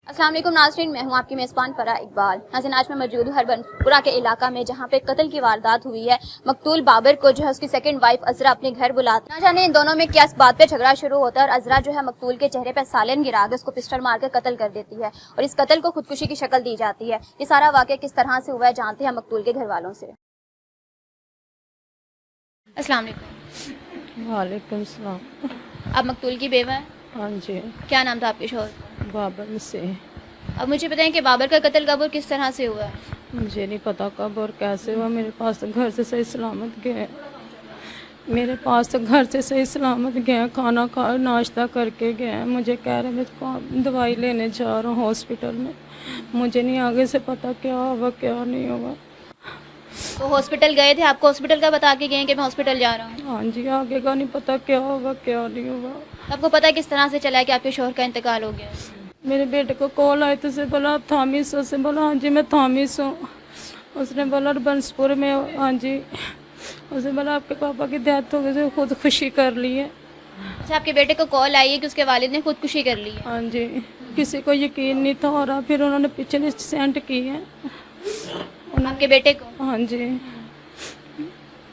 अस्सलाम वालेकुम नाज़रीन, मैं हूं आपकी मेज़बान फरा इकबाल। नाज़रीन, आज मैं मौजूद हूं हरबनपुरा के इलाका में, जहां पे कत्ल की वारदात हुई है। मकतूल बाबर को जो है उसकी सेकंड वाइफ अजरा अपने घर बुलाती है। ना जाने इन दोनों में क्या बात पे झगड़ा शुरू होता है और अजरा जो है मकतूल के चेहरे पे सालन गिरा के उसको पिस्टल मार के कत्ल कर देती है और इस कत्ल को खुदकुशी की शक्ल दी जाती है। ये सारा वाक़या किस तरह से हुआ है जानते हैं मकतूल के घर वालों से। अस्सलाम वालेकुम। वालेकुम सलाम। आप मकतूल की बेवा हैं? हाँ जी, क्या नाम था आपके शौहर? बाबर से। अब मुझे बताएं कि बाबर का कत्ल कब और किस तरह से हुआ है? मुझे नहीं पता कब और कैसे हुआ। मेरे पास तो घर से सही सलामत गए। मेरे पास तो घर से सही सलामत गए, खाना खा नाश्ता करके गए। मुझे कह रहे मैं दवाई लेने जा रहा हूँ हॉस्पिटल में। मुझे नहीं आगे से पता क्या होगा क्या नहीं होगा। तो हॉस्पिटल गए थे, आपको हॉस्पिटल का बता के गए कि मैं हॉस्पिटल जा रहा हूँ? हाँ जी, आगे का नहीं पता क्या होगा क्या नहीं होगा। आपको पता है किस तरह से चला है कि आपके शौहर का इंतकाल हो गया? मेरे बेटे को कॉल आई तो उसे बोला आप थामिस हो? उसे बोला हाँ जी मैं थामिस हूँ। उसने बोला बंसपुर में हो? हाँ जी। उसे बोला आपके पापा की डेथ हो गई, तो खुदकुशी कर ली है। अच्छा, आपके बेटे को कॉल आई है कि उसके वालिद ने खुदकुशी कर ली है? हाँ जी, किसी को यकीन नहीं था हो रहा, फिर उन्होंने पिछले सेंड की है आपके बेटे को? हाँ जी,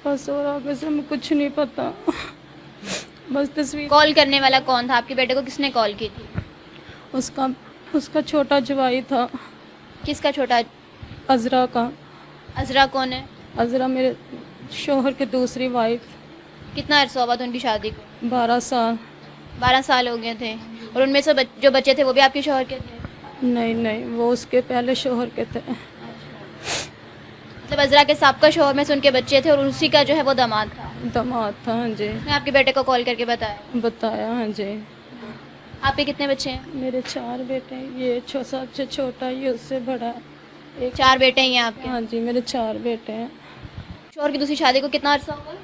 बस और आगे से हमें कुछ नहीं पता। बस तस्वीर। कॉल करने वाला कौन था? आपके बेटे को किसने कॉल की थी? उसका छोटा जवाई था। किसका छोटा? अजरा का। अजरा कौन है? अजरा मेरे शोहर की दूसरी वाइफ। कितना अरसा हुआ था उनकी शादी को? 12 साल। 12 साल हो गए थे। और उनमें से जो बच्चे थे वो भी आपके शौहर के थे? नहीं, वो उसके पहले शोहर के थे। मतलब अजरा के साहब का शौहर में से उनके बच्चे थे और उसी का जो है वो दामाद था? दामाद था। हाँ जी। मैं आपके बेटे को कॉल करके बताया। हाँ जी। आपके कितने बच्चे हैं? मेरे 4 बेटे हैं। ये सबसे छोटा, ये उससे बड़ा है। 4 बेटे हैं आपके? हाँ जी, मेरे 4 बेटे हैं। शौहर की दूसरी शादी को कितना अरसा हुआ?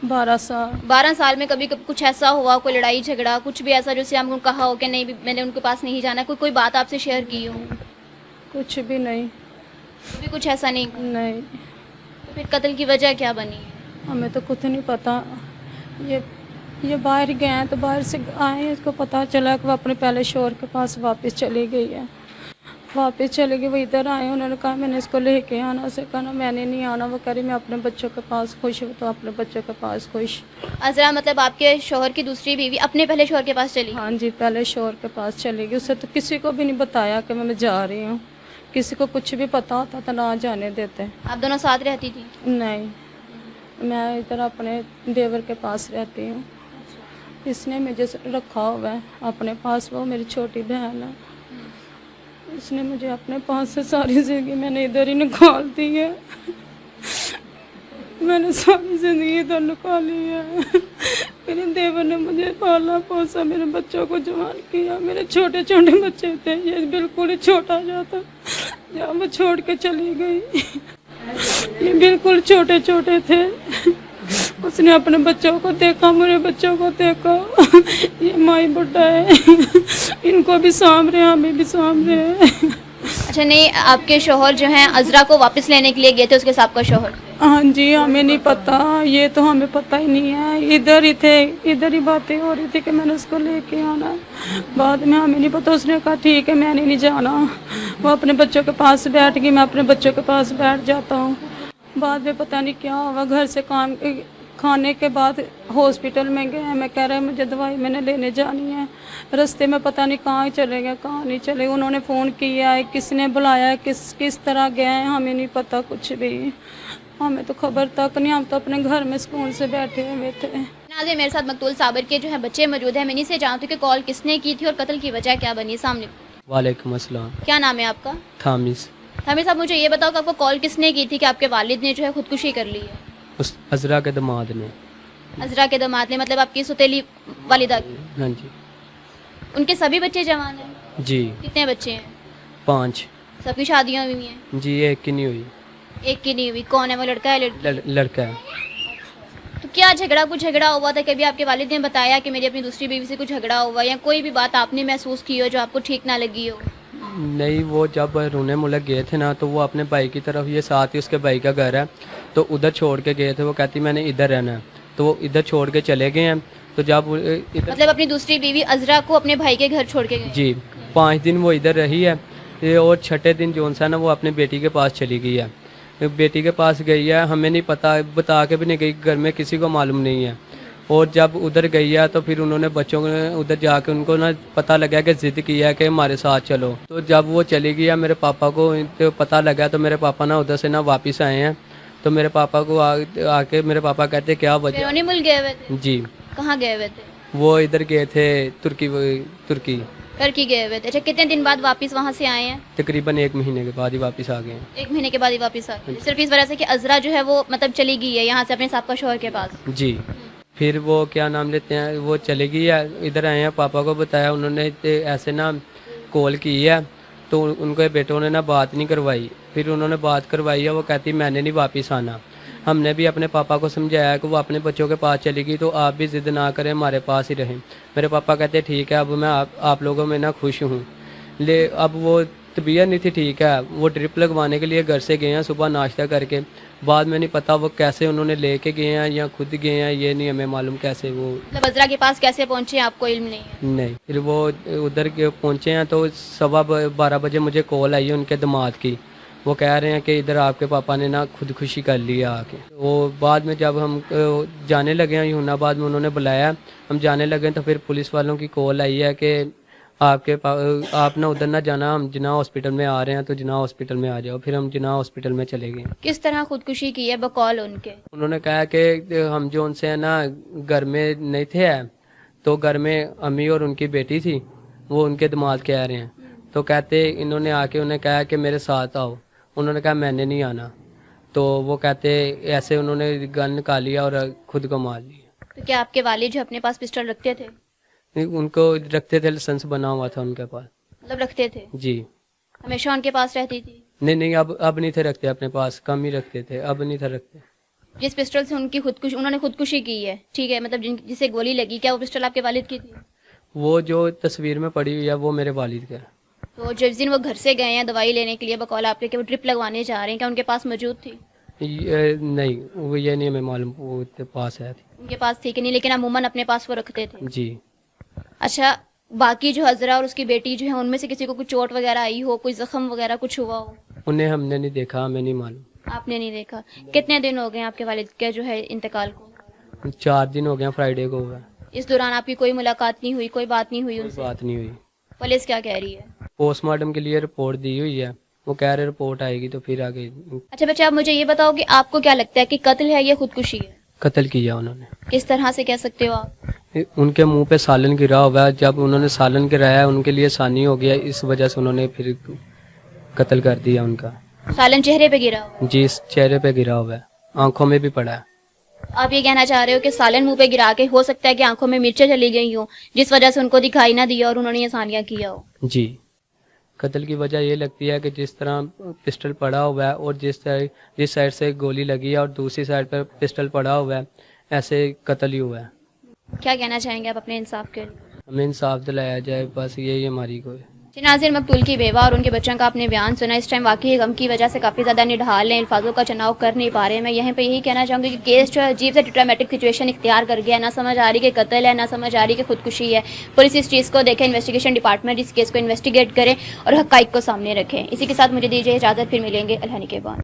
12 साल। 12 साल में कभी कुछ ऐसा हुआ, कोई लड़ाई झगड़ा, कुछ भी ऐसा जिससे हमको कहा हो कि नहीं मैंने उनके पास नहीं जाना, कोई बात आपसे शेयर की हो? कुछ भी नहीं। कभी कुछ ऐसा नहीं? नहीं। तो फिर कत्ल की वजह क्या बनी? हमें तो कुछ नहीं पता। ये बाहर गए हैं तो बाहर से आए हैं, इसको पता चला कि वो अपने पहले शोहर के पास वापस चली गई है। वापस चले गई, वो इधर आए, उन्होंने कहा मैंने इसको लेके आना। उसे कहा मैंने नहीं आना। वो कह रही मैं अपने बच्चों के पास खुश हूँ, तो अपने बच्चों के पास खुश। अजरा मतलब आपके शौहर की दूसरी बीवी अपने पहले शौहर के पास चली? हाँ जी, पहले शोहर के पास चली गई। उसे तो किसी को भी नहीं बताया कि मैं जा रही हूँ। किसी को कुछ भी पता होता तो ना जाने देते। आप दोनों साथ रहती थी? नहीं, मैं इधर अपने देवर के पास रहती हूँ। इसने मुझे रखा हुआ है अपने पास, वो मेरी छोटी बहन है। इसने मुझे अपने पास से सारी जिंदगी मैंने इधर ही निकाल दी है। मैंने सारी जिंदगी इधर निकाली है। मेरे देवर ने मुझे पाला पोसा, मेरे बच्चों को जवान किया। मेरे छोटे छोटे बच्चे थे, ये बिल्कुल ही छोटा जाता जब वो छोड़ के चली गई। ये बिल्कुल छोटे छोटे थे। उसने अपने बच्चों को देखा, मेरे बच्चों को देखा। ये माई बुढ़ा है, इनको भी साम रहे, हमें भी साम रहे। अच्छा, नहीं आपके शौहर जो हैं अजरा को वापस लेने के लिए गए थे उसके साहब का शौहर? हाँ जी, हमें नहीं पता, ये तो हमें पता ही नहीं है। इधर ही थे, इधर ही बातें हो रही थी कि मैंने उसको लेके आना। बाद में हमें नहीं पता। उसने कहा ठीक है मैंने नहीं जाना। वो अपने बच्चों के पास बैठ गई, मैं अपने बच्चों के पास बैठ जाता हूँ। बाद में पता नहीं क्या हुआ, घर से काम खाने के बाद हॉस्पिटल में गए। मैं कह रहा है मुझे दवाई मैंने लेने जानी है। रास्ते में पता नहीं कहाँ चले गए कहाँ नहीं चले। उन्होंने फ़ोन किया है, किसने बुलाया है, किस तरह गए हैं, हमें नहीं पता कुछ भी। हमें तो खबर तक नहीं। हम तो अपने घर में सुकून से बैठे हुए थे। नाज़रीन, मेरे साथ मकतूल साबर के जो है बच्चे मौजूद हैं। मैं इन्हीं से जानती हूँ कि कॉल किसने की थी और कत्ल की वजह क्या बनी। सामने। वालेकुम अस्सलाम। क्या नाम है आपका? थामिस। थामिस साहब, मुझे ये बताओ कि आपको कॉल किसने की थी कि आपके वालिद ने जो है खुदकुशी कर ली है? उस अजरा के दामाद ने। अजरा के दामाद ने, मतलब आपकी सुतेली वालिदा की? हाँ जी। उनके सभी बच्चे जवान हैं? जी। कितने बच्चे हैं? 5। सबकी शादियाँ हुई हैं? जी, एक की नहीं हुई। एक की नहीं हुई। कौन है वो, लड़का है लड़की? लड़का है। तो क्या कुछ झगड़ा हुआ था? कभी आपके वालिद ने बताया कि मेरी अपनी दूसरी बीवी से कुछ झगड़ा हुआ, या कोई भी बात आपने महसूस की हो जो आपको ठीक ना लगी हो? नहीं, वो जब रोने मुलक गए थे ना, तो वो अपने भाई की तरफ, ये साथ ही उसके भाई का घर है, तो उधर छोड़ के गए थे। वो कहती मैंने इधर रहना है, तो वो इधर छोड़ के चले गए हैं। तो जब इधर मतलब अपनी दूसरी बीवी अजरा को अपने भाई के घर छोड़ के गए? जी। 5 दिन वो इधर रही है और छठे दिन जो सा ना वो अपने बेटी के पास चली गई है। बेटी के पास गई है, हमें नहीं पता, बता के भी नहीं गई, घर में किसी को मालूम नहीं है। और जब उधर गई है तो फिर उन्होंने बच्चों को उधर जाके उनको ना पता लगा कि ज़िद की है कि हमारे साथ चलो। तो जब वो चली गई है मेरे पापा को तो पता लगा, तो मेरे पापा ना उधर से ना वापस आए हैं। तो मेरे पापा को आके मेरे पापा कहते क्या वजह। फिर मुल्क गए हुए थे? जी। कहाँ गए हुए थे? वो इधर गए थे तुर्की गए हुए थे। अच्छा, कितने दिन बाद वापस वहाँ से आए हैं? तकरीबन 1 महीने के बाद ही वापस आ गए हैं। 1 महीने के बाद ही वापस आ गए, सिर्फ इस वजह से कि अजरा जो है वो मतलब चली गई है यहाँ से अपने साहब का शोहर के पास। जी। फिर वो क्या नाम लेते हैं, वो चले गई है, इधर आए हैं, पापा को बताया, उन्होंने ऐसे ना कॉल की है, तो उनके बेटों ने ना बात नहीं करवाई। फिर उन्होंने बात करवाई है, वो कहती मैंने नहीं वापस आना। हमने भी अपने पापा को समझाया कि वो अपने बच्चों के पास चली गई तो आप भी ज़िद ना करें, हमारे पास ही रहें। मेरे पापा कहते ठीक है, अब मैं आप लोगों में ना खुश हूँ। अब वो तबीयत नहीं थी ठीक है, वो ड्रिप लगवाने के लिए घर से गए हैं सुबह नाश्ता करके। बाद में नहीं पता वो कैसे उन्होंने लेके गए हैं या खुद गए हैं, ये नहीं हमें मालूम कैसे वो मतलब अजरा के पास कैसे पहुँचे आपको इल्म नहीं है? नहीं। फिर वो उधर पहुँचे हैं तो 12:15 बजे मुझे कॉल आई है उनके दामाद की। वो कह रहे हैं कि इधर आपके पापा ने ना खुदकुशी कर ली है आके। वो बाद में जब हम जाने लगे हैं यूनाबाद में, उन्होंने बुलाया, हम जाने लगे तो फिर पुलिस वालों की कॉल आई है कि आप ना उधर ना जाना, हम जिना हॉस्पिटल में आ रहे हैं, तो जिना हॉस्पिटल में आ जाओ। फिर हम जिना हॉस्पिटल में चले गए। किस तरह खुदकुशी की है बकौल उनके? उन्होंने कहा कि हम जो उनसे है ना घर में नहीं थे, तो घर में अम्मी और उनकी बेटी थी, वो उनके दामाद कह रहे हैं। तो कहते इन्होंने आके उन्हें कहा कि मेरे साथ आओ। उन्होंने कहा मैंने नहीं आना। तो वो कहते ऐसे उन्होंने गन निकाली और खुद को मार लिया। तो क्या आपके वालिद जो अपने पास पिस्टल रखते थे? उनको रखते थे, लाइसेंस बना हुआ था उनके पास। मतलब रखते थे? जी। हमेशा उनके पास रहती थी? नहीं, अब नहीं थे रखते अपने पास, कम ही रखते थे, अब नहीं थे रखते। जिस पिस्टल से उन्होंने खुदकुशी की है, ठीक है, मतलब जिसे गोली लगी, क्या वो पिस्टल आपके वालिद की थी? वो जो तस्वीर में पड़ी हुई है वो मेरे वालिद का। तो जिस दिन वो घर से गए हैं दवाई लेने के लिए बकौल आपके, कि वो ड्रिप लगवाने जा रहे हैं, क्या उनके पास मौजूद थी? नहीं, वो ये नहीं हमें मालूम वो पास है। उनके पास थी कि नहीं, लेकिन अमूमन अपने पास वो रखते थे? जी। अच्छा, बाकी जो अजरा और उसकी बेटी जो है उनमें से किसी को कुछ चोट वगैरह आई हो, कोई जख्म वगैरह कुछ हुआ हो? उन्हें हमने नहीं देखा, हमें नहीं मालूम। आपने नहीं देखा? कितने दिन हो गए आपके वालिद के जो है इंतकाल को? 4 दिन हो गए, फ्राइडे को हुआ। इस दौरान आपकी कोई मुलाकात नहीं हुई, कोई बात नहीं हुई कोई उनसे? बात नहीं हुई। पुलिस क्या कह रही है? पोस्टमार्टम के लिए रिपोर्ट दी हुई है, वो कह रहे रिपोर्ट आएगी तो फिर आगे। अच्छा बच्चा, आप मुझे ये बताओ कि आपको क्या लगता है कि कत्ल है या खुदकुशी है? कत्ल किया उन्होंने। किस तरह से कह सकते हो आप? उनके मुंह पे सालन गिरा हुआ है, जब उन्होंने सालन गिराया उनके लिए आसानी हो गया, इस वजह से उन्होंने फिर कत्ल कर दिया उनका। सालन चेहरे पे गिरा हुआ? जी, चेहरे पे गिरा हुआ है, आंखों में भी पड़ा है। आप ये कहना चाह रहे हो कि सालन मुंह पे गिरा के हो सकता है कि आंखों में मिर्चें चली गई हो, जिस वजह से उनको दिखाई ना दिया और उन्होंने ये सानिया किया हो? जी। कत्ल की वजह ये लगती है कि जिस तरह पिस्टल पड़ा हुआ है और जिस साइड से गोली लगी है और दूसरी साइड पर पिस्टल पड़ा हुआ है, ऐसे कत्ल ही हुआ है। क्या कहना चाहेंगे आप अपने इंसाफ के लिए? हमें इंसाफ दिलाया जाए, बस यही हमारी कोई। नाज़रीन, मकतूल की बेवा और उनके बच्चों का आपने बयान सुना। इस टाइम वाकई गम की वजह से काफ़ी ज़्यादा निढाल हैं, अल्फाजों का चुनाव कर नहीं पा रहे हैं। मैं यहीं पे यही कहना चाहूँगी कि केस जो है अजीब से ड्रामेटिक सिचुएशन इख्तियार कर गया, ना समझ आ रही कि कत्ल है, ना समझ आ रही कि खुदकुशी है। पुलिस इस चीज़ को देखे, इन्वेस्टिगेशन डिपार्टमेंट इस केस को इन्वेस्टिगेट करे और हक़ाइक़ को सामने रखें। इसी के साथ मुझे दीजिए इजाज़त, फिर मिलेंगे अल्लाह के बाद।